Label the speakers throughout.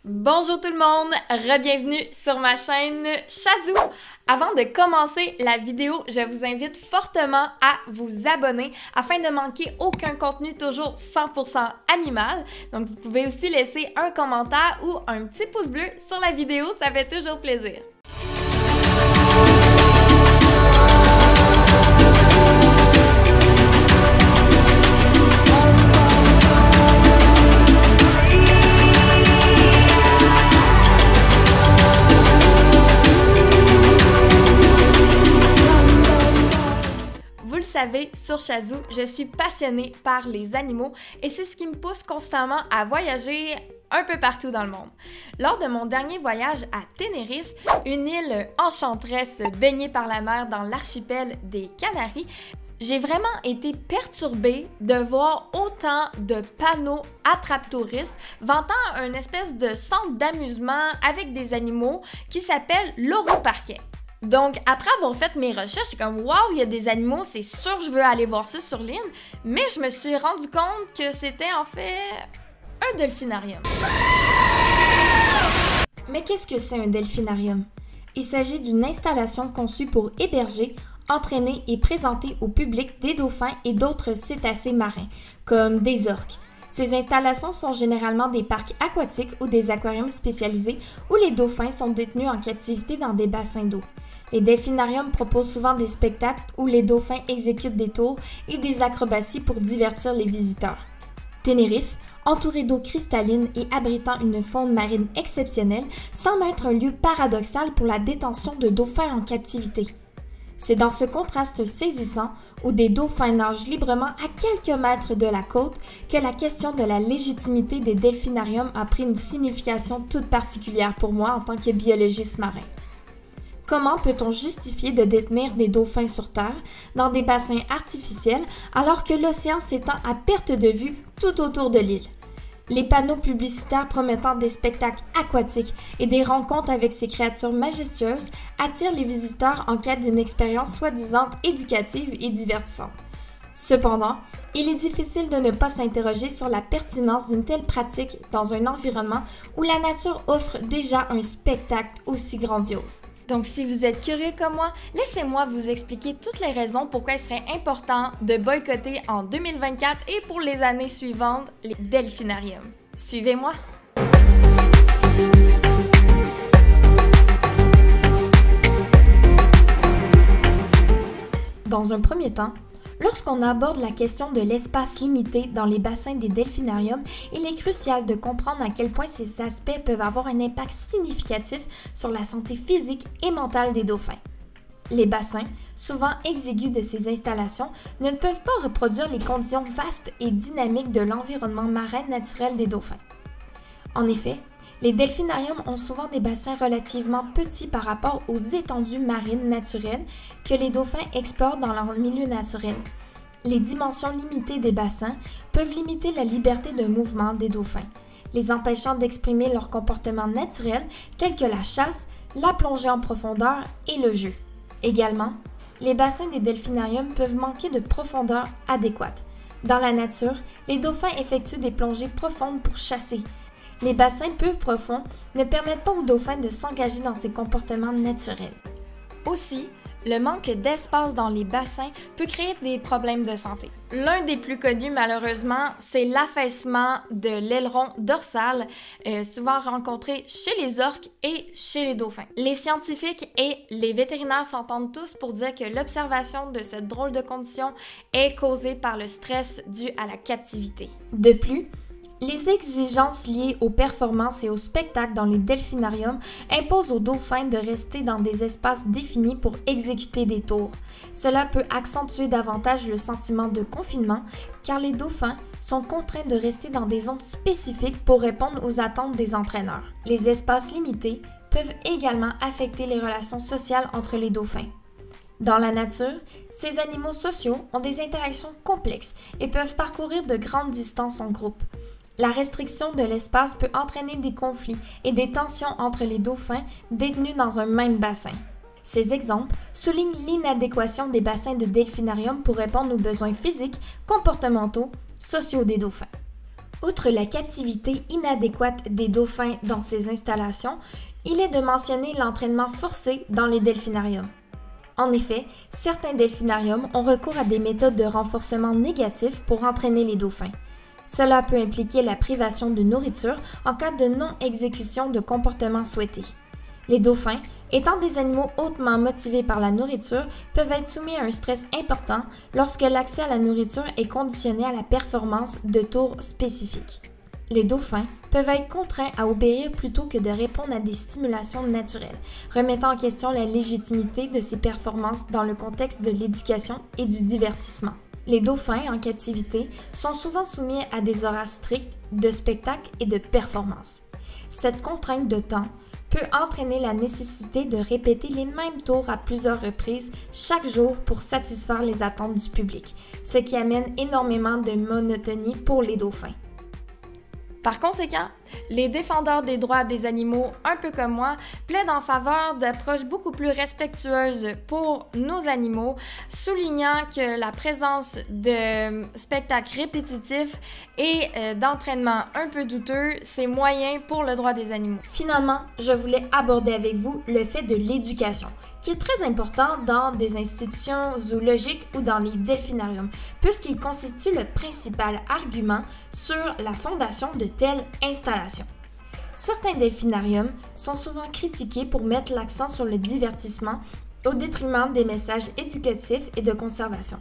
Speaker 1: Bonjour tout le monde, re-bienvenue sur ma chaîne Chazou. Avant de commencer la vidéo, je vous invite fortement à vous abonner afin de manquer aucun contenu toujours 100% animal. Donc vous pouvez aussi laisser un commentaire ou un petit pouce bleu sur la vidéo, ça fait toujours plaisir. Vous le savez, sur Chazou, je suis passionnée par les animaux et c'est ce qui me pousse constamment à voyager un peu partout dans le monde. Lors de mon dernier voyage à Tenerife, une île enchanteresse baignée par la mer dans l'archipel des Canaries, j'ai vraiment été perturbée de voir autant de panneaux attrape-touristes vantant une espèce de centre d'amusement avec des animaux qui s'appelle Loro Parquet. Donc, après avoir fait mes recherches, j'étais comme « Wow, il y a des animaux, c'est sûr je veux aller voir ça sur l'île », mais je me suis rendu compte que c'était en fait un delphinarium. Mais qu'est-ce que c'est un delphinarium? Il s'agit d'une installation conçue pour héberger, entraîner et présenter au public des dauphins et d'autres cétacés marins, comme des orques. Ces installations sont généralement des parcs aquatiques ou des aquariums spécialisés où les dauphins sont détenus en captivité dans des bassins d'eau. Les delphinariums proposent souvent des spectacles où les dauphins exécutent des tours et des acrobaties pour divertir les visiteurs. Tenerife, entouré d'eau cristalline et abritant une faune marine exceptionnelle, semble être un lieu paradoxal pour la détention de dauphins en captivité. C'est dans ce contraste saisissant où des dauphins nagent librement à quelques mètres de la côte que la question de la légitimité des delphinariums a pris une signification toute particulière pour moi en tant que biologiste marin. Comment peut-on justifier de détenir des dauphins sur Terre, dans des bassins artificiels, alors que l'océan s'étend à perte de vue tout autour de l'île? Les panneaux publicitaires promettant des spectacles aquatiques et des rencontres avec ces créatures majestueuses attirent les visiteurs en quête d'une expérience soi-disant éducative et divertissante. Cependant, il est difficile de ne pas s'interroger sur la pertinence d'une telle pratique dans un environnement où la nature offre déjà un spectacle aussi grandiose. Donc, si vous êtes curieux comme moi, laissez-moi vous expliquer toutes les raisons pourquoi il serait important de boycotter en 2024 et pour les années suivantes les delphinariums. Suivez-moi! Dans un premier temps, lorsqu'on aborde la question de l'espace limité dans les bassins des delphinariums, il est crucial de comprendre à quel point ces aspects peuvent avoir un impact significatif sur la santé physique et mentale des dauphins. Les bassins, souvent exigus de ces installations, ne peuvent pas reproduire les conditions vastes et dynamiques de l'environnement marin naturel des dauphins. En effet, les delphinariums ont souvent des bassins relativement petits par rapport aux étendues marines naturelles que les dauphins explorent dans leur milieu naturel. Les dimensions limitées des bassins peuvent limiter la liberté de mouvement des dauphins, les empêchant d'exprimer leur comportement naturel tels que la chasse, la plongée en profondeur et le jeu. Également, les bassins des delphinariums peuvent manquer de profondeur adéquate. Dans la nature, les dauphins effectuent des plongées profondes pour chasser. Les bassins peu profonds ne permettent pas aux dauphins de s'engager dans ces comportements naturels. Aussi, le manque d'espace dans les bassins peut créer des problèmes de santé. L'un des plus connus, malheureusement, c'est l'affaissement de l'aileron dorsal, souvent rencontré chez les orques et chez les dauphins. Les scientifiques et les vétérinaires s'entendent tous pour dire que l'observation de cette drôle de condition est causée par le stress dû à la captivité. De plus, les exigences liées aux performances et au spectacle dans les delphinariums imposent aux dauphins de rester dans des espaces définis pour exécuter des tours. Cela peut accentuer davantage le sentiment de confinement car les dauphins sont contraints de rester dans des zones spécifiques pour répondre aux attentes des entraîneurs. Les espaces limités peuvent également affecter les relations sociales entre les dauphins. Dans la nature, ces animaux sociaux ont des interactions complexes et peuvent parcourir de grandes distances en groupe. La restriction de l'espace peut entraîner des conflits et des tensions entre les dauphins détenus dans un même bassin. Ces exemples soulignent l'inadéquation des bassins de delphinarium pour répondre aux besoins physiques, comportementaux, sociaux des dauphins. Outre la captivité inadéquate des dauphins dans ces installations, il est de mentionner l'entraînement forcé dans les delphinariums. En effet, certains delphinariums ont recours à des méthodes de renforcement négatif pour entraîner les dauphins. Cela peut impliquer la privation de nourriture en cas de non-exécution de comportements souhaités. Les dauphins, étant des animaux hautement motivés par la nourriture, peuvent être soumis à un stress important lorsque l'accès à la nourriture est conditionné à la performance de tours spécifiques. Les dauphins peuvent être contraints à obéir plutôt que de répondre à des stimulations naturelles, remettant en question la légitimité de ces performances dans le contexte de l'éducation et du divertissement. Les dauphins en captivité sont souvent soumis à des horaires stricts de spectacle et de performance. Cette contrainte de temps peut entraîner la nécessité de répéter les mêmes tours à plusieurs reprises chaque jour pour satisfaire les attentes du public, ce qui amène énormément de monotonie pour les dauphins. Par conséquent, les défendeurs des droits des animaux, un peu comme moi, plaident en faveur d'approches beaucoup plus respectueuses pour nos animaux, soulignant que la présence de spectacles répétitifs et d'entraînement un peu douteux, c'est moyen pour le droit des animaux. Finalement, je voulais aborder avec vous le fait de l'éducation, qui est très important dans des institutions zoologiques ou dans les delphinariums, puisqu'il constitue le principal argument sur la fondation de telles installations. Certains delphinariums sont souvent critiqués pour mettre l'accent sur le divertissement au détriment des messages éducatifs et de conservation.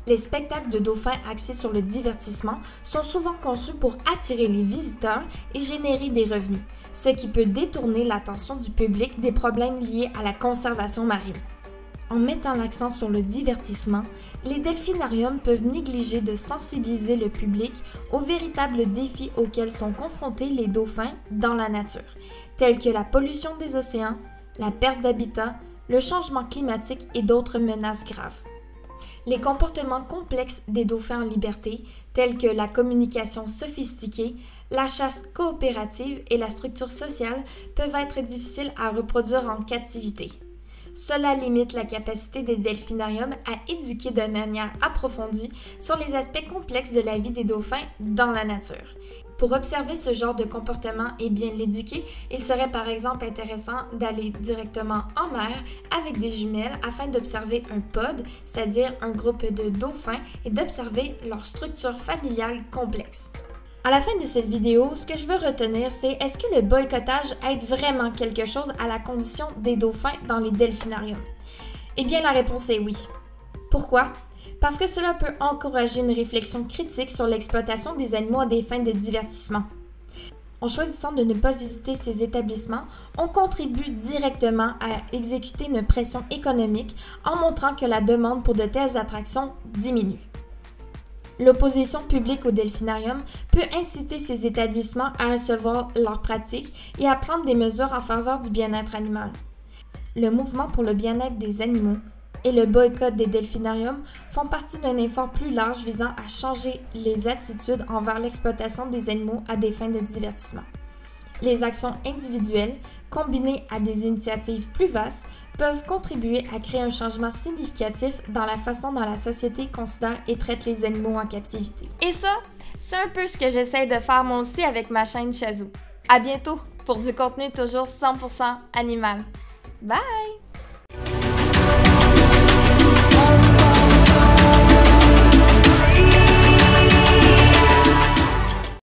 Speaker 1: Les spectacles de dauphins axés sur le divertissement sont souvent conçus pour attirer les visiteurs et générer des revenus, ce qui peut détourner l'attention du public des problèmes liés à la conservation marine. En mettant l'accent sur le divertissement, les delphinariums peuvent négliger de sensibiliser le public aux véritables défis auxquels sont confrontés les dauphins dans la nature, tels que la pollution des océans, la perte d'habitat, le changement climatique et d'autres menaces graves. Les comportements complexes des dauphins en liberté, tels que la communication sophistiquée, la chasse coopérative et la structure sociale, peuvent être difficiles à reproduire en captivité. Cela limite la capacité des delphinariums à éduquer de manière approfondie sur les aspects complexes de la vie des dauphins dans la nature. Pour observer ce genre de comportement et bien l'éduquer, il serait par exemple intéressant d'aller directement en mer avec des jumelles afin d'observer un pod, c'est-à-dire un groupe de dauphins, et d'observer leur structure familiale complexe. À la fin de cette vidéo, ce que je veux retenir, c'est est-ce que le boycottage aide vraiment quelque chose à la condition des dauphins dans les delphinariums? Eh bien, la réponse est oui. Pourquoi? Parce que cela peut encourager une réflexion critique sur l'exploitation des animaux à des fins de divertissement. En choisissant de ne pas visiter ces établissements, on contribue directement à exécuter une pression économique en montrant que la demande pour de telles attractions diminue. L'opposition publique au delphinarium peut inciter ces établissements à recevoir leurs pratiques et à prendre des mesures en faveur du bien-être animal. Le mouvement pour le bien-être des animaux et le boycott des delphinariums font partie d'un effort plus large visant à changer les attitudes envers l'exploitation des animaux à des fins de divertissement. Les actions individuelles, combinées à des initiatives plus vastes, peuvent contribuer à créer un changement significatif dans la façon dont la société considère et traite les animaux en captivité. Et ça, c'est un peu ce que j'essaie de faire moi aussi avec ma chaîne Chazou. À bientôt pour du contenu toujours 100% animal. Bye!